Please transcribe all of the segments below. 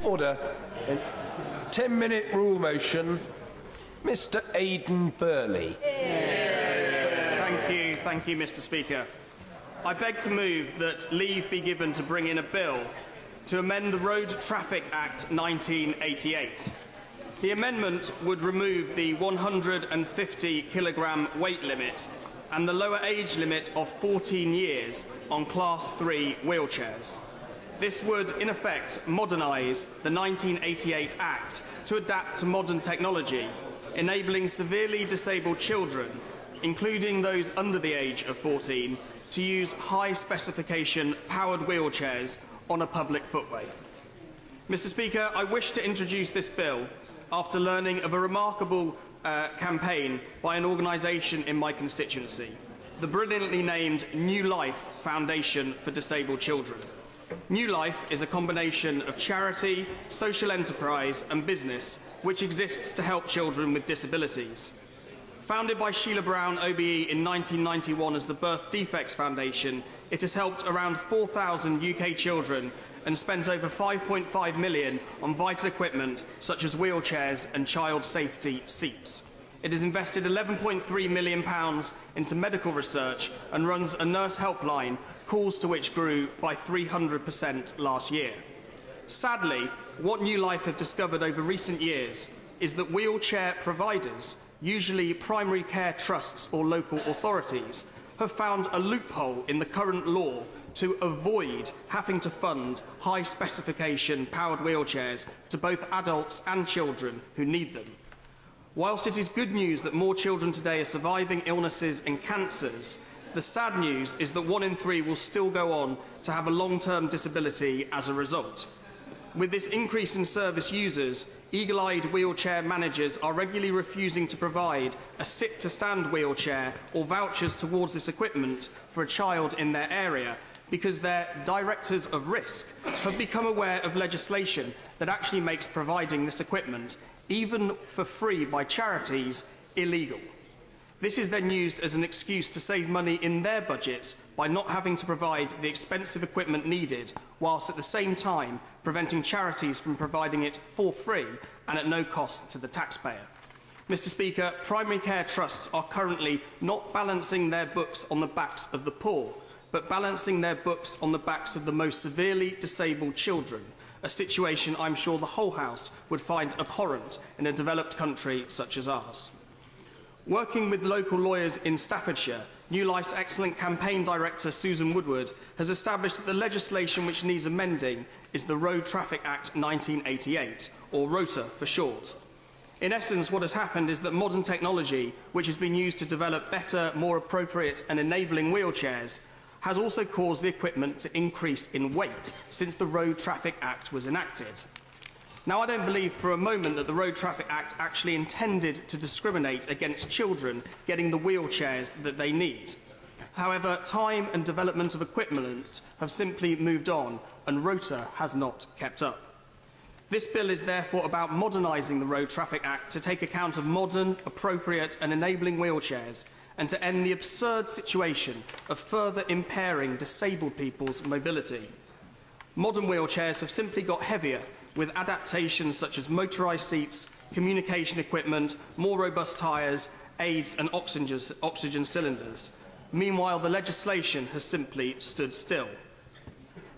Order. 10-minute rule motion. Mr. Aidan Burley. Thank you, Mr. Speaker. I beg to move that leave be given to bring in a bill to amend the Road Traffic Act 1988. The amendment would remove the 150-kilogram weight limit and the lower age limit of 14 years on Class 3 wheelchairs. This would, in effect, modernise the 1988 Act to adapt to modern technology, enabling severely disabled children, including those under the age of 14, to use high-specification powered wheelchairs on a public footway. Mr. Speaker, I wish to introduce this bill after learning of a remarkable campaign by an organisation in my constituency, the brilliantly named New Life Foundation for Disabled Children. New Life is a combination of charity, social enterprise and business which exists to help children with disabilities. Founded by Sheila Brown OBE in 1991 as the Birth Defects Foundation, it has helped around 4,000 UK children and spent over £5.5 million on vital equipment such as wheelchairs and child safety seats. It has invested £11.3 million into medical research and runs a nurse helpline, calls to which grew by 300% last year. Sadly, what New Life have discovered over recent years is that wheelchair providers, usually primary care trusts or local authorities, have found a loophole in the current law to avoid having to fund high-specification powered wheelchairs to both adults and children who need them. Whilst it is good news that more children today are surviving illnesses and cancers, the sad news is that 1 in 3 will still go on to have a long-term disability as a result. With this increase in service users, eagle-eyed wheelchair managers are regularly refusing to provide a sit-to-stand wheelchair or vouchers towards this equipment for a child in their area because their directors of risk have become aware of legislation that actually makes providing this equipment, even for free by charities, illegal. This is then used as an excuse to save money in their budgets by not having to provide the expensive equipment needed, whilst at the same time preventing charities from providing it for free and at no cost to the taxpayer. Mr. Speaker, primary care trusts are currently not balancing their books on the backs of the poor, but balancing their books on the backs of the most severely disabled children, a situation I'm sure the whole House would find abhorrent in a developed country such as ours. Working with local lawyers in Staffordshire, New Life's excellent campaign director Susan Woodward has established that the legislation which needs amending is the Road Traffic Act 1988, or ROTA for short. In essence, what has happened is that modern technology, which has been used to develop better, more appropriate and enabling wheelchairs, has also caused the equipment to increase in weight since the Road Traffic Act was enacted. Now, I don't believe for a moment that the Road Traffic Act actually intended to discriminate against children getting the wheelchairs that they need. However, time and development of equipment have simply moved on, and ROTA has not kept up. This bill is therefore about modernising the Road Traffic Act to take account of modern, appropriate and enabling wheelchairs and to end the absurd situation of further impairing disabled people's mobility. Modern wheelchairs have simply got heavier with adaptations such as motorised seats, communication equipment, more robust tyres, aids and oxygen cylinders. Meanwhile, the legislation has simply stood still.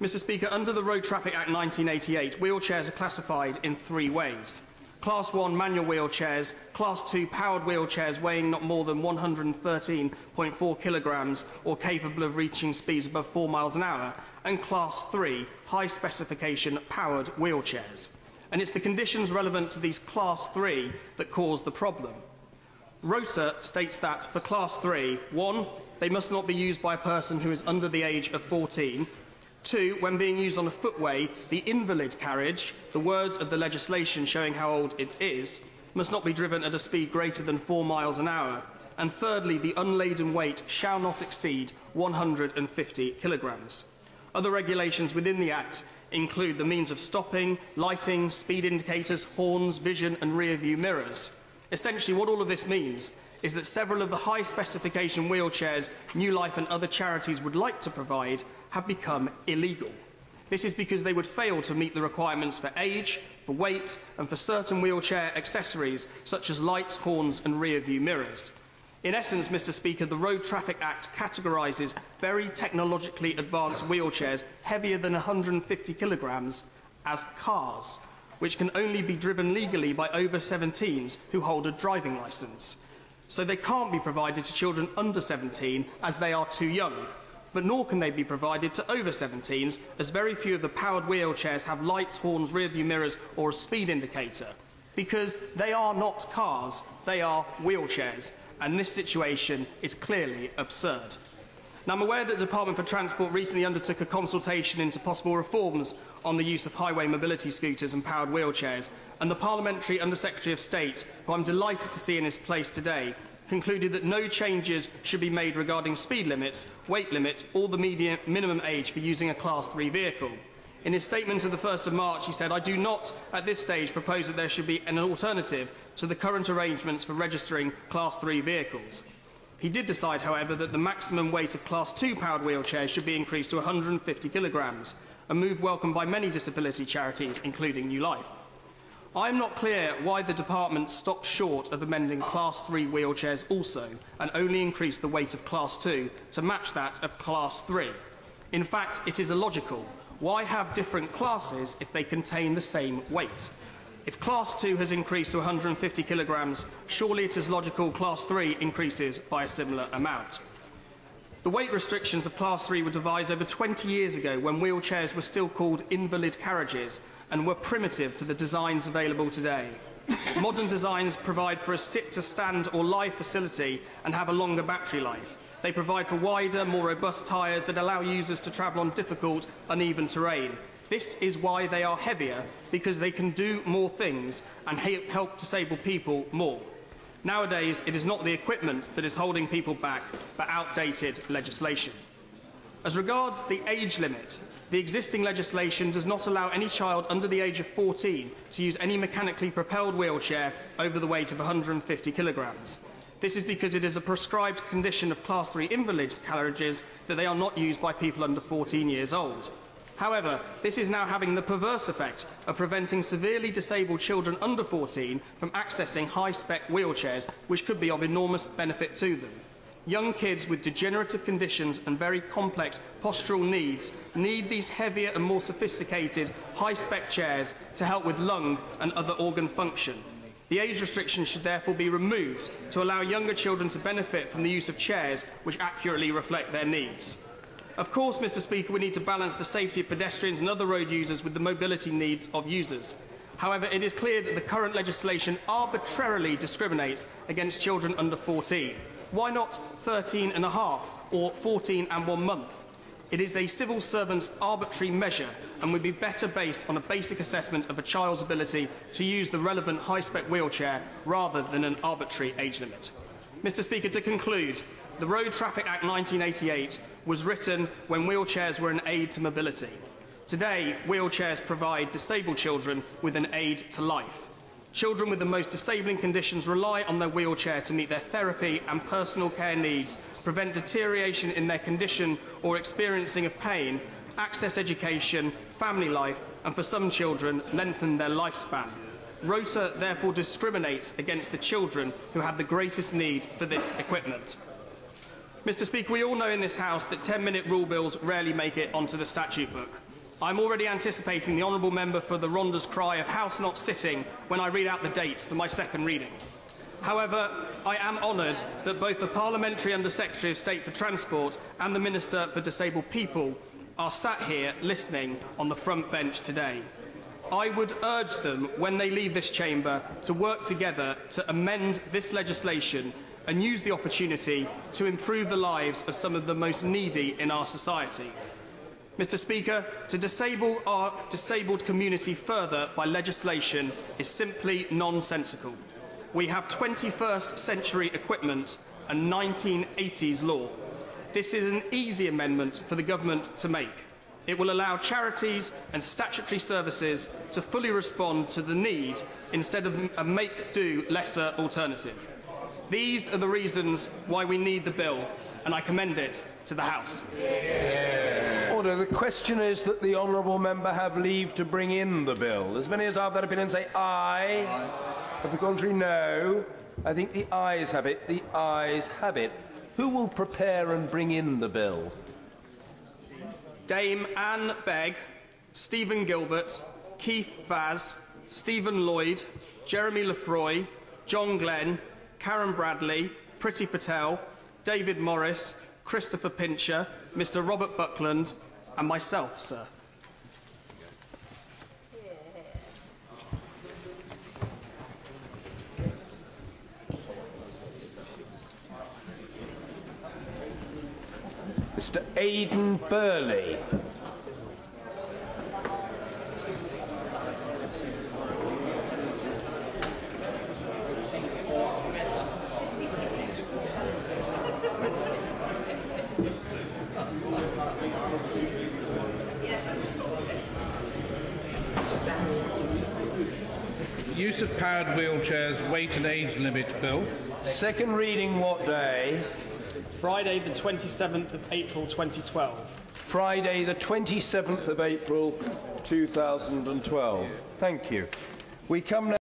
Mr. Speaker, under the Road Traffic Act 1988, wheelchairs are classified in 3 ways. Class 1 manual wheelchairs, Class 2 powered wheelchairs weighing not more than 113.4 kilograms or capable of reaching speeds above 4 miles an hour, and Class 3 high specification powered wheelchairs. And it's the conditions relevant to these Class 3 that cause the problem. ROTA states that for Class 3, 1, they must not be used by a person who is under the age of 14. 2, when being used on a footway, the invalid carriage, the words of the legislation showing how old it is, must not be driven at a speed greater than 4 miles an hour. And thirdly, the unladen weight shall not exceed 150 kilograms. Other regulations within the Act include the means of stopping, lighting, speed indicators, horns, vision and rear view mirrors. Essentially, what all of this means is that several of the high specification wheelchairs New Life and other charities would like to provide have become illegal. This is because they would fail to meet the requirements for age, for weight, and for certain wheelchair accessories such as lights, horns, and rear view mirrors. In essence, Mr. Speaker, the Road Traffic Act categorises very technologically advanced wheelchairs heavier than 150 kilograms as cars, which can only be driven legally by over 17s who hold a driving licence. So they can't be provided to children under 17 as they are too young, but nor can they be provided to over 17s as very few of the powered wheelchairs have lights, horns, rear view mirrors or a speed indicator, because they are not cars, they are wheelchairs. And this situation is clearly absurd. Now, I'm aware that the Department for Transport recently undertook a consultation into possible reforms on the use of highway mobility scooters and powered wheelchairs, and the Parliamentary Under-Secretary of State, who I'm delighted to see in his place today, concluded that no changes should be made regarding speed limits, weight limit, or the minimum age for using a Class 3 vehicle. In his statement of the 1st of March, he said, "I do not, at this stage, propose that there should be an alternative to the current arrangements for registering Class 3 vehicles." He did decide, however, that the maximum weight of Class 2 powered wheelchairs should be increased to 150 kilograms, a move welcomed by many disability charities, including New Life. I am not clear why the Department stopped short of amending Class 3 wheelchairs also, and only increased the weight of Class 2 to match that of Class 3. In fact, it is illogical. Why have different classes if they contain the same weight? If Class 2 has increased to 150 kilograms, surely it is logical Class 3 increases by a similar amount. The weight restrictions of Class 3 were devised over 20 years ago when wheelchairs were still called invalid carriages and were primitive to the designs available today. Modern designs provide for a sit-to-stand or lie facility and have a longer battery life. They provide for wider, more robust tyres that allow users to travel on difficult, uneven terrain. This is why they are heavier, because they can do more things and help disabled people more. Nowadays, it is not the equipment that is holding people back, but outdated legislation. As regards the age limit, the existing legislation does not allow any child under the age of 14 to use any mechanically propelled wheelchair over the weight of 150 kilograms. This is because it is a prescribed condition of Class 3 invalid carriages that they are not used by people under 14 years old. However, this is now having the perverse effect of preventing severely disabled children under 14 from accessing high-spec wheelchairs, which could be of enormous benefit to them. Young kids with degenerative conditions and very complex postural needs need these heavier and more sophisticated high-spec chairs to help with lung and other organ function. The age restriction should therefore be removed to allow younger children to benefit from the use of chairs which accurately reflect their needs. Of course, Mr. Speaker, we need to balance the safety of pedestrians and other road users with the mobility needs of users. However, it is clear that the current legislation arbitrarily discriminates against children under 14. Why not 13 and a half or 14 and 1 month? It is a civil servant's arbitrary measure and would be better based on a basic assessment of a child's ability to use the relevant high-spec wheelchair rather than an arbitrary age limit. Mr. Speaker, to conclude, the Road Traffic Act 1988 was written when wheelchairs were an aid to mobility. Today, wheelchairs provide disabled children with an aid to life. Children with the most disabling conditions rely on their wheelchair to meet their therapy and personal care needs, prevent deterioration in their condition or experiencing of pain, access education, family life, and for some children, lengthen their lifespan. ROTA therefore discriminates against the children who have the greatest need for this equipment. Mr. Speaker, we all know in this House that 10-minute rule bills rarely make it onto the statute book. I'm already anticipating the honourable member for the Ronda's cry of House not sitting when I read out the date for my second reading. However, I am honoured that both the Parliamentary Under-Secretary of State for Transport and the Minister for Disabled People are sat here listening on the front bench today. I would urge them, when they leave this chamber, to work together to amend this legislation and use the opportunity to improve the lives of some of the most needy in our society. Mr. Speaker, to disable our disabled community further by legislation is simply nonsensical. We have 21st century equipment and 1980s law. This is an easy amendment for the government to make. It will allow charities and statutory services to fully respond to the need instead of a make-do lesser alternative. These are the reasons why we need the bill, and I commend it to the House. Yeah. order. The question is that the honourable member have leave to bring in the bill. As many as have that opinion say aye. Of the contrary, no. I think the ayes have it. The ayes have it. Who will prepare and bring in the bill? Dame Anne Begg, Stephen Gilbert, Keith Vaz, Stephen Lloyd, Jeremy Lefroy, John Glenn, Karen Bradley, Priti Patel, David Morris, Christopher Pincher, Mr. Robert Buckland, and myself, sir. Mr. Aidan Burley. Use of powered wheelchairs, weight and age limit bill. Second reading what day? Friday, the 27th of April 2012. Friday, the 27th of April 2012. Thank you. We come now